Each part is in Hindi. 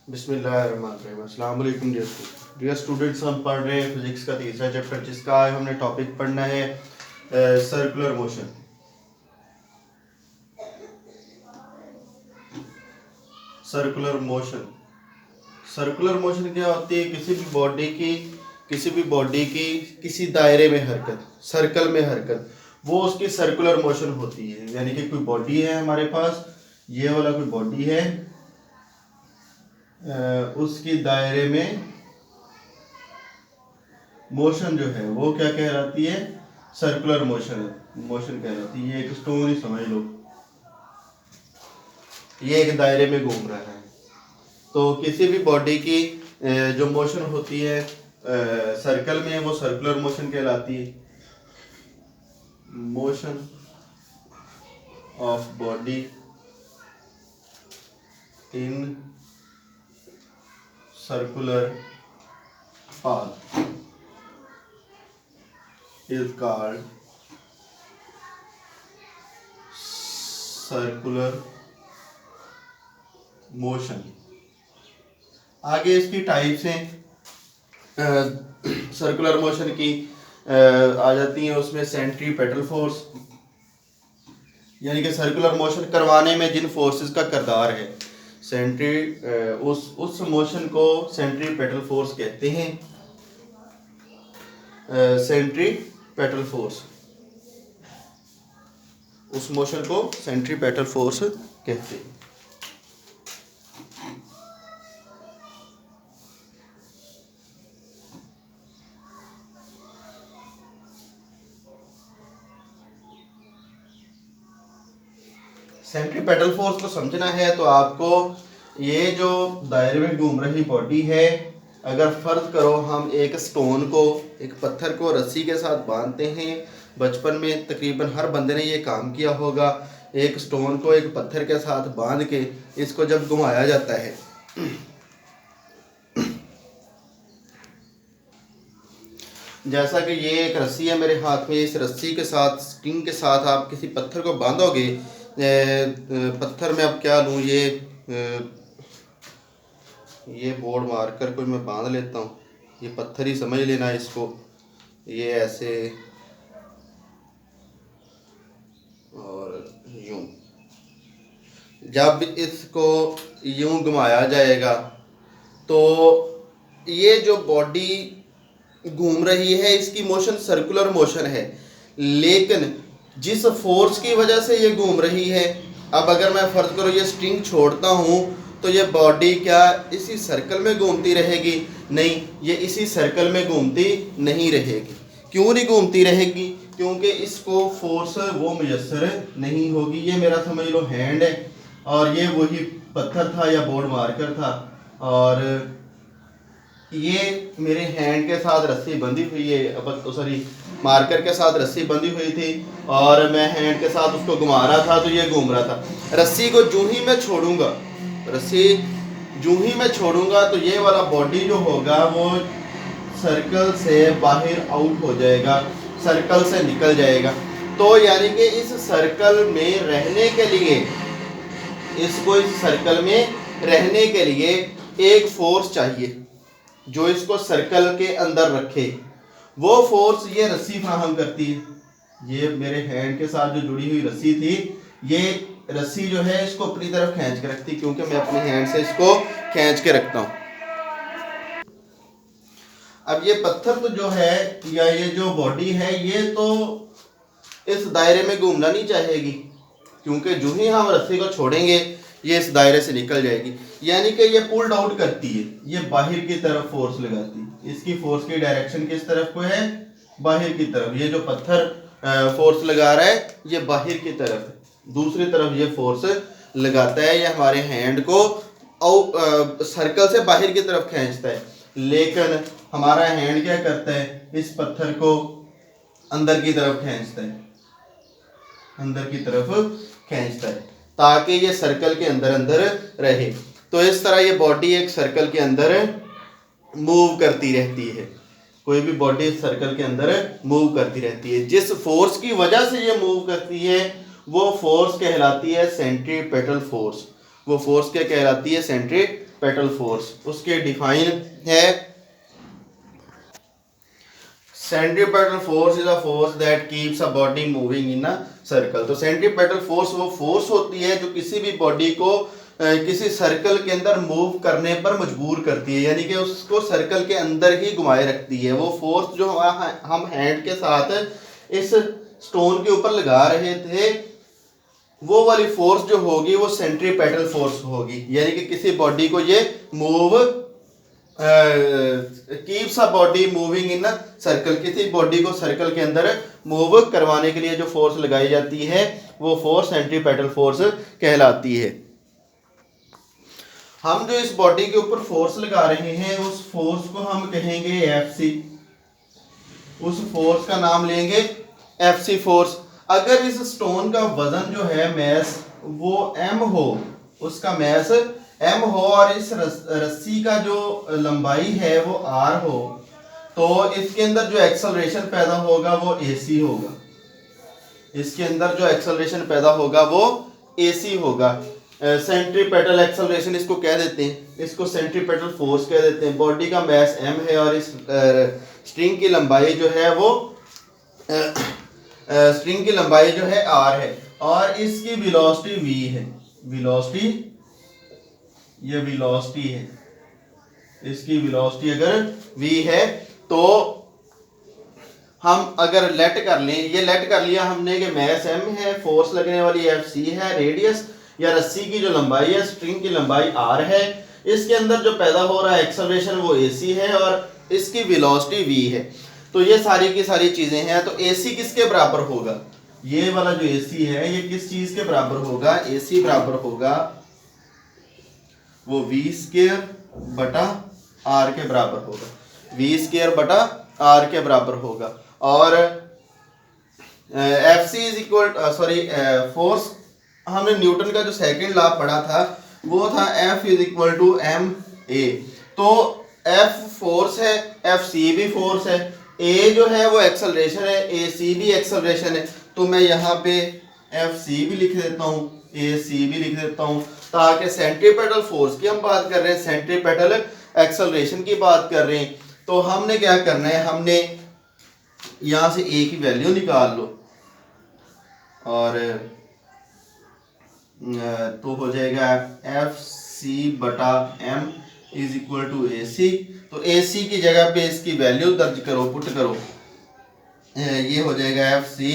बिस्मिल्लाहिर्रहमानिर्रहीम। अस्सलाम वालेकुम डियर स्टूडेंट्स, हम पढ़ रहे हैं फिजिक्स का तीसरा चैप्टर, जिसका आज हमने टॉपिक पढ़ना है circular motion. Circular motion circular motion क्या होती है? किसी भी बॉडी की किसी दायरे में हरकत, सर्कल में हरकत, वो उसकी सर्कुलर मोशन होती है। यानी कि कोई बॉडी है हमारे पास, ये वाला कोई बॉडी है, उसकी दायरे में मोशन जो है वो क्या कहलाती है? सर्कुलर मोशन कहलाती है। ये एक स्टोन ही समझ लो, ये एक दायरे में घूम रहा है। तो किसी भी बॉडी की जो मोशन होती है सर्कल में, वो सर्कुलर मोशन कहलाती है। Motion of body in circular path is called circular motion. आगे इसकी टाइप्स हैं सर्कुलर मोशन की, आ जाती हैं उसमें सेंट्रीपेटल फोर्स, यानी कि सर्कुलर मोशन करवाने में जिन फोर्सेस का किरदार है, उस मोशन को सेंट्रीपेटल फोर्स कहते हैं। सेंट्रीपेटल फोर्स, उस मोशन को सेंट्रीपेटल फोर्स कहते हैं। सेंट्रीपेटल फोर्स को समझना है तो आपको ये जो दायरे में घूम रही बॉडी है, अगर फर्ज करो हम एक स्टोन को, एक पत्थर को रस्सी के साथ बांधते हैं। बचपन में तकरीबन हर बंदे ने ये काम किया होगा। एक स्टोन को एक पत्थर के साथ बांध के इसको जब घुमाया जाता है, जैसा कि ये एक रस्सी है मेरे हाथ में, इस रस्सी के साथ, स्ट्रिंग के साथ आप किसी पत्थर को बांधोगे। पत्थर में अब क्या लूँ, ये बोर्ड मारकर कोई मैं बांध लेता हूँ, ये पत्थर ही समझ लेना इसको। ये ऐसे और यूं, जब इसको यूं घुमाया जाएगा तो ये जो बॉडी घूम रही है, इसकी मोशन सर्कुलर मोशन है। लेकिन जिस फोर्स की वजह से ये घूम रही है, अब अगर मैं फर्ज करो ये स्ट्रिंग छोड़ता हूँ तो ये बॉडी क्या इसी सर्कल में घूमती रहेगी? नहीं, ये इसी सर्कल में घूमती नहीं रहेगी। क्यों नहीं घूमती रहेगी? क्योंकि इसको फोर्स वो मुयस्सर नहीं होगी। ये मेरा समझ लो हैंड है, और ये वही पत्थर था या बोर्ड मार्कर था, और ये मेरे हैंड के साथ रस्सी बंधी हुई है, सॉरी मार्कर के साथ रस्सी बंधी हुई थी, और मैं हैंड के साथ उसको घुमा रहा था तो ये घूम रहा था। रस्सी को जूं ही मैं छोड़ूंगा तो ये वाला बॉडी जो होगा वो सर्कल से बाहर आउट हो जाएगा, सर्कल से निकल जाएगा। तो यानी कि इस सर्कल में रहने के लिए, इसको इस सर्कल में रहने के लिए एक फोर्स चाहिए जो इसको सर्कल के अंदर रखे। वो फोर्स ये रस्सी फराहम करती है। ये मेरे हैंड के साथ जो जुड़ी हुई रस्सी थी, ये रस्सी जो है इसको अपनी तरफ खींच के रखती, क्योंकि मैं अपने हैंड से इसको खींच के रखता हूँ। अब ये पत्थर तो जो है, या ये जो बॉडी है, ये तो इस दायरे में घूमना नहीं चाहेगी, क्योंकि जो ही हम रस्सी को छोड़ेंगे ये इस दायरे से निकल जाएगी। यानी कि ये पुल्ड आउट करती है, ये बाहर की तरफ फोर्स लगाती है। इसकी फोर्स की डायरेक्शन किस तरफ को है? बाहर की तरफ। ये जो पत्थर फोर्स लगा रहा है ये बाहर की तरफ है, दूसरी तरफ ये फोर्स लगाता है। ये हमारे हैंड को सर्कल से बाहर की तरफ खींचता है, लेकिन हमारा हैंड क्या करता है? इस पत्थर को अंदर की तरफ खींचता है, ताकि ये सर्कल के अंदर रहे। तो इस तरह ये बॉडी एक सर्कल के अंदर मूव करती रहती है। कोई भी बॉडी सर्कल के अंदर मूव करती रहती है। जिस फोर्स की वजह से ये मूव करती है वो फोर्स कहलाती है सेंट्रीपेटल फोर्स। वो फोर्स क्या कहलाती है? सेंट्रीपेटल सेंट्रीपेटल फोर्स, उसके डिफाइन है centripetal force is a force that keeps a body moving in a circle. तो सेंट्रीपेटल फोर्स वो फोर्स होती है जो किसी भी बॉडी को किसी सर्कल के अंदर मूव करने पर मजबूर करती है, यानी कि उसको सर्कल के अंदर ही घुमाए रखती है। वो फोर्स जो हम हैंड के साथ इस स्टोन के ऊपर लगा रहे थे, वो वाली फोर्स जो होगी वो सेंट्रीपेटल फोर्स होगी, यानी कि किसी बॉडी को ये move keeps a body moving in circle, किसी बॉडी को सर्कल के अंदर मूव करवाने के लिए जो फोर्स लगाई जाती है वो फोर्स सेंट्रीपेटल फोर्स कहलाती है। हम जो इस बॉडी के ऊपर फोर्स लगा रहे हैं उस फोर्स को हम कहेंगे एफसी, उस फोर्स का नाम लेंगे एफसी फोर्स। अगर इस स्टोन का वजन जो है मैस वो एम हो, उसका मैस एम हो और इस रस्सी का जो लंबाई है वो आर हो, तो इसके अंदर जो एक्सेलरेशन पैदा होगा वो एसी होगा, इसके अंदर जो एक्सेलरेशन पैदा होगा वो एसी होगा। सेंट्रीपेटल एक्सेलरेशन इसको कह देते हैं, इसको सेंट्रीपेटल फोर्स कह देते हैं। बॉडी का मैस एम है और इस स्ट्रिंग की लंबाई जो है वो स्ट्रिंग की लंबाई जो है आर है और इसकी वेलोसिटी वी है, वेलोसिटी ये वेलोसिटी है, इसकी वेलोसिटी अगर वी है तो हम अगर लेट कर लें, ये लेट कर लिया हमने कि मैस एम है, फोर्स लगने वाली एफ सी है, रेडियस या रस्सी की जो लंबाई है स्ट्रिंग की लंबाई आर है, इसके अंदर जो पैदा हो रहा है एक्सेलरेशन वो एसी है और इसकी वेलोसिटी वी है। तो ये सारी की सारी चीजें हैं। तो एसी किसके बराबर होगा, ये वाला जो एसी है ये किस चीज के बराबर होगा, एसी बराबर होगा वो वी स्क्वायर बटा आर के बराबर होगा, वी स्क्वायर बटा आर के बराबर होगा। और F C is equal force, हमने न्यूटन का जो सेकंड लॉ पढ़ा था वो था F is equal to M A. तो एफ फोर्स है, एफ सी भी फोर्स है, ए जो है वो एक्सेलरेशन है, ए सी भी एक्सेलरेशन है। तो मैं यहाँ पे एफ सी भी लिख देता हूँ, ए सी भी लिख देता हूँ, ताकि सेंट्रीपेटल फोर्स की हम बात कर रहे हैं, सेंट्रीपेटल एक्सेलरेशन की बात कर रहे हैं। तो हमने क्या करना है, हमने यहाँ से ए की वैल्यू निकाल लो और तो हो जाएगा एफ सी बटा एम इज इक्वल टू ए सी। तो ए सी की जगह पे इसकी वैल्यू दर्ज करो, पुट करो, ये हो जाएगा एफ सी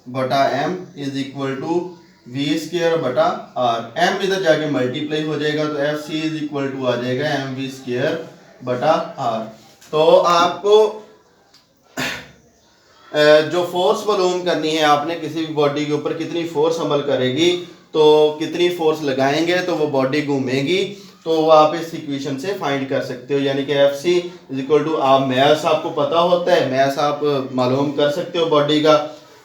बटा M is equal to V square बटा आर, एम इधर जाके मल्टीप्लाई हो जाएगा तो F C is equal to आ जाएगा एम वी स्क्वायर बटा आर। तो आपको जो फोर्स मालूम करनी है, आपने किसी भी बॉडी के ऊपर कितनी फोर्स अमल करेगी, तो कितनी फोर्स लगाएंगे तो वो बॉडी घूमेगी, तो वो आप इस इक्वेशन से फाइंड कर सकते हो। यानी कि F C is equal to, आप मैस आपको पता होता है, मैस आप मालूम कर सकते हो बॉडी का,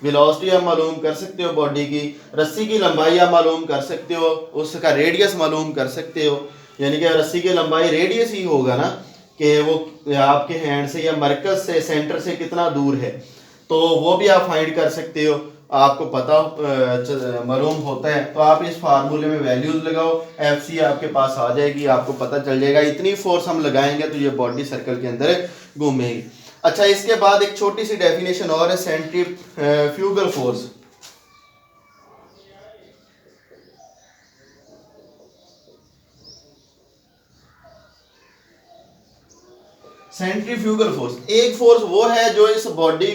वेलोसिटी आप मालूम कर सकते हो बॉडी की, रस्सी की लंबाई आप मालूम कर सकते हो, उसका रेडियस मालूम कर सकते हो, यानी कि रस्सी की लंबाई रेडियस ही होगा ना कि वो आपके हैंड से या मरकज से सेंटर से कितना दूर है, तो वो भी आप फाइंड कर सकते हो, आपको पता मालूम होता है। तो आप इस फार्मूले में वैल्यूज लगाओ, एफ सी आपके पास आ जाएगी, आपको पता चल जाएगा इतनी फोर्स हम लगाएंगे तो ये बॉडी सर्कल के अंदर घूमेगी। अच्छा, इसके बाद एक छोटी सी डेफिनेशन और है, सेंट्रीफ्यूगल फोर्स। सेंट्रीफ्यूगल फोर्स एक फोर्स वो है जो इस बॉडी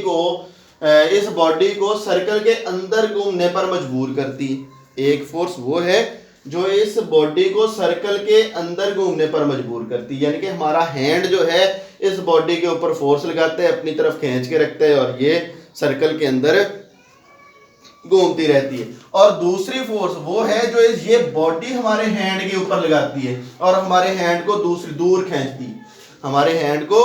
को सर्कल के अंदर घूमने पर मजबूर करती है। एक फोर्स वो है जो इस बॉडी को सर्कल के अंदर घूमने पर मजबूर करती है, यानी कि हमारा हैंड जो है इस बॉडी के ऊपर फोर्स लगाते हैं, अपनी तरफ खींच के रखते हैं और ये सर्कल के अंदर घूमती रहती है। और दूसरी फोर्स वो है जो ये बॉडी हमारे हैंड के ऊपर लगाती है और हमारे हैंड को दूर खींचती है, हमारे हैंड को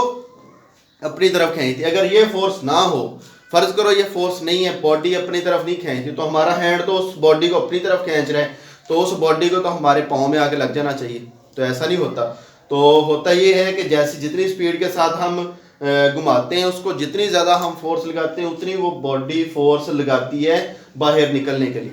अपनी तरफ खींचती है। अगर ये फोर्स ना हो, फर्ज करो ये फोर्स नहीं है, बॉडी अपनी तरफ नहीं खींचती, तो हमारा हैंड तो उस बॉडी को अपनी तरफ खींच रहा है, तो उस बॉडी को तो हमारे पाँव में आके लग जाना चाहिए, तो ऐसा नहीं होता। तो होता ये है कि जैसी जितनी स्पीड के साथ हम घुमाते हैं, उसको जितनी ज़्यादा हम फोर्स लगाते हैं उतनी वो बॉडी फोर्स लगाती है बाहर निकलने के लिए।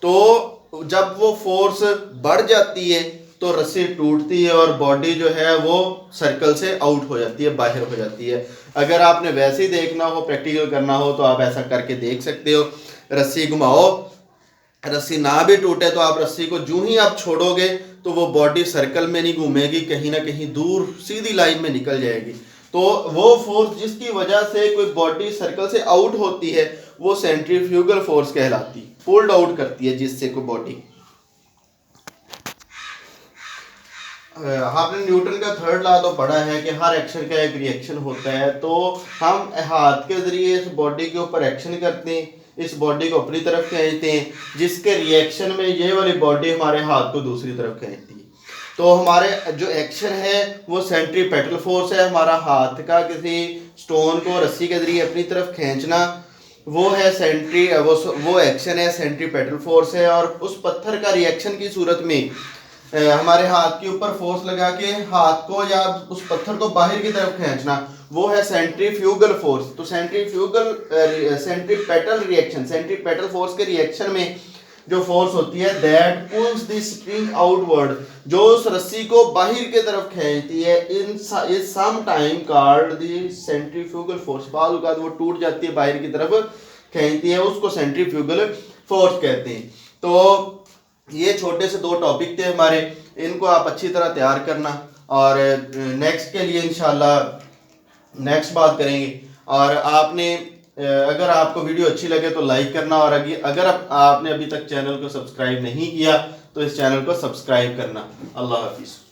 तो जब वो फोर्स बढ़ जाती है तो रस्सी टूटती है और बॉडी जो है वो सर्कल से आउट हो जाती है, बाहर हो जाती है। अगर आपने वैसे ही देखना हो, प्रैक्टिकल करना हो, तो आप ऐसा करके देख सकते हो। रस्सी घुमाओ, रस्सी ना भी टूटे तो आप रस्सी को जूं ही आप छोड़ोगे तो वो बॉडी सर्कल में नहीं घूमेगी, कहीं ना कहीं दूर सीधी लाइन में निकल जाएगी। तो वो फोर्स जिसकी वजह से कोई बॉडी सर्कल से आउट होती है वो सेंट्रीफ्यूगल फोर्स कहलाती है, पुल्ड आउट करती है जिससे कोई बॉडी। आपने न्यूटन का थर्ड लॉ तो पढ़ा है कि हर एक्शन का एक रिएक्शन होता है। तो हम हाथ के जरिए इस बॉडी के ऊपर एक्शन करते हैं, इस बॉडी को अपनी तरफ खींचते हैं, जिसके रिएक्शन में ये वाली बॉडी हमारे हाथ को दूसरी तरफ खींचती है। तो हमारे जो एक्शन है वो सेंट्रीपेटल फोर्स है, हमारा हाथ का किसी स्टोन को रस्सी के जरिए अपनी तरफ खींचना, वो है वो एक्शन है, सेंट्रीपेटल फोर्स है। और उस पत्थर का रिएक्शन की सूरत में हमारे हाथ के ऊपर फोर्स लगा के हाथ को या उस पत्थर को बाहर की तरफ खींचना, वो है सेंट्रीफ्यूगल फोर्स। तो सेंट्रीपेटल रिएक्शन, सेंट्रीपेटल फोर्स के रिएक्शन में जो फोर्स होती है that pulls the spring outward, जो उस रस्सी को बाहर की तरफ खींचती है, in some time called the centrifugal force. बाद वो टूट जाती है, बाहर की तरफ खींचती है, उसको सेंट्रीफ्यूगल फोर्स कहते हैं। तो ये छोटे से 2 टॉपिक थे हमारे, इनको आप अच्छी तरह तैयार करना और नेक्स्ट के लिए इंशाल्लाह नेक्स्ट बात करेंगे। और आपने अगर आपको वीडियो अच्छी लगे तो लाइक करना, और अगर आपने अभी तक चैनल को सब्सक्राइब नहीं किया तो इस चैनल को सब्सक्राइब करना। अल्लाह हाफिज़।